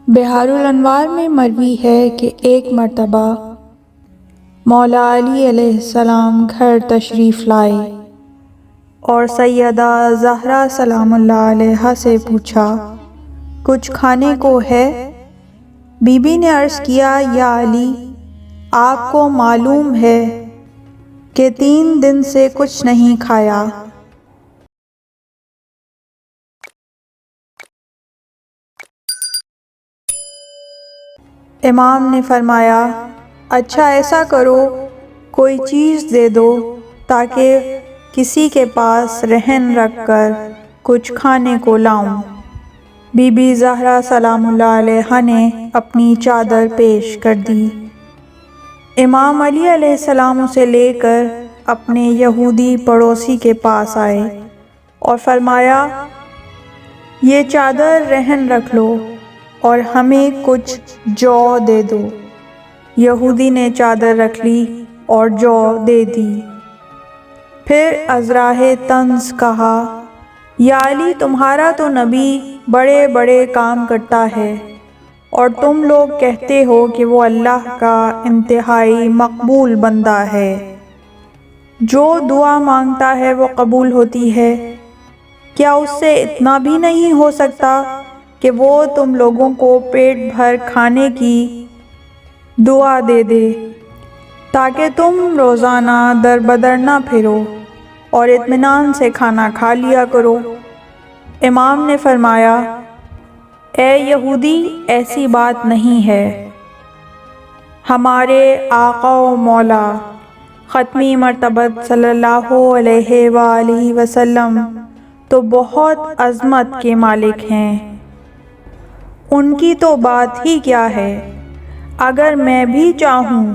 بہار الانوار میں مروی ہے کہ ایک مرتبہ مولا علی علیہ السلام گھر تشریف لائے اور سیدہ زہرا سلام اللہ علیہا سے پوچھا کچھ کھانے کو ہے؟ بی بی نے عرض کیا یا علی، آپ کو معلوم ہے کہ 3 دن سے کچھ نہیں کھایا۔ امام نے فرمایا اچھا ایسا کرو، کوئی چیز دے دو تاکہ کسی کے پاس رہن رکھ کر کچھ کھانے کو لاؤں۔ بی بی زہرا سلام اللہ علیہا نے اپنی چادر پیش کر دی۔ امام علی علیہ السلام اسے لے کر اپنے یہودی پڑوسی کے پاس آئے اور فرمایا یہ چادر رہن رکھ لو اور ہمیں کچھ جو دے دو۔ یہودی نے چادر رکھ لی اور جو دے دی۔ پھر ازراہ طنز کہا یا علی، تمہارا تو نبی بڑے بڑے کام کرتا ہے اور تم لوگ کہتے ہو کہ وہ اللہ کا انتہائی مقبول بندہ ہے، جو دعا مانگتا ہے وہ قبول ہوتی ہے۔ کیا اس سے اتنا بھی نہیں ہو سکتا کہ وہ تم لوگوں کو پیٹ بھر کھانے کی دعا دے دے تاکہ تم روزانہ در بدر نہ پھرو اور اطمینان سے کھانا کھا لیا کرو؟ امام نے فرمایا اے یہودی، ایسی بات نہیں ہے۔ ہمارے آقا و مولا ختمی مرتبت صلی اللہ علیہ وآلہ وسلم تو بہت عظمت کے مالک ہیں، ان کی تو بات ہی کیا ہے۔ اگر میں بھی چاہوں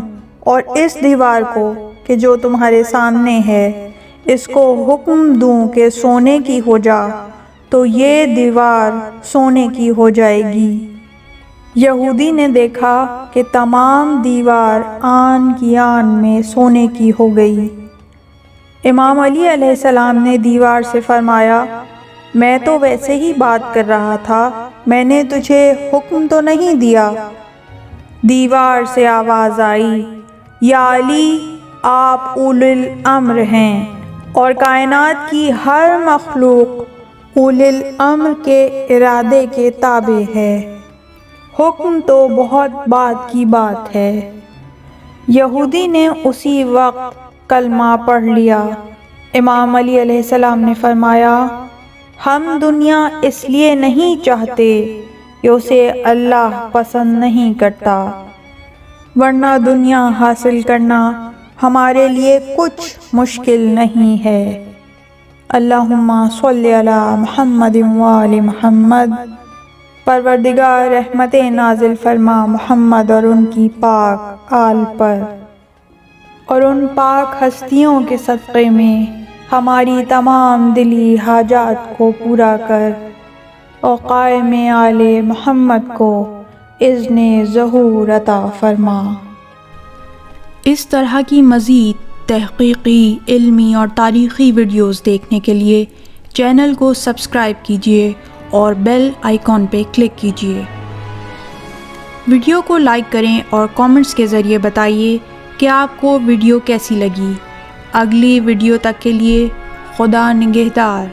اور اس دیوار کو کہ جو تمہارے سامنے ہے اس کو حکم دوں کہ سونے کی ہو جا تو یہ دیوار سونے کی ہو جائے گی۔ یہودی نے دیکھا کہ تمام دیوار آن کی آن میں سونے کی ہو گئی۔ امام علی علیہ السلام نے دیوار سے فرمایا میں تو ویسے ہی بات کر رہا تھا، میں نے تجھے حکم تو نہیں دیا۔ دیوار سے آواز آئی یا علی، آپ اولی الامر ہیں اور کائنات کی ہر مخلوق اولی الامر کے ارادے کے تابع ہے، حکم تو بہت بعد کی بات ہے۔ یہودی نے اسی وقت کلمہ پڑھ لیا۔ امام علی علیہ السلام نے فرمایا ہم دنیا اس لیے نہیں چاہتے کہ اسے اللہ پسند نہیں کرتا، ورنہ دنیا حاصل کرنا ہمارے لیے کچھ مشکل نہیں ہے۔ اللہم صلی علی محمد وآل محمد۔ پروردگار رحمتیں نازل فرما محمد اور ان کی پاک آل پر، اور ان پاک ہستیوں کے صدقے میں ہماری تمام دلی حاجات کو پورا کر اور قائم آل محمد کو اذن ظہور عطا فرما۔ اس طرح کی مزید تحقیقی، علمی اور تاریخی ویڈیوز دیکھنے کے لیے چینل کو سبسکرائب کیجیے اور بیل آئیکن پہ کلک کیجیے۔ ویڈیو کو لائک کریں اور کامنٹس کے ذریعے بتائیے کہ آپ کو ویڈیو کیسی لگی۔ اگلی ویڈیو تک کے لیے خدا نگہدار۔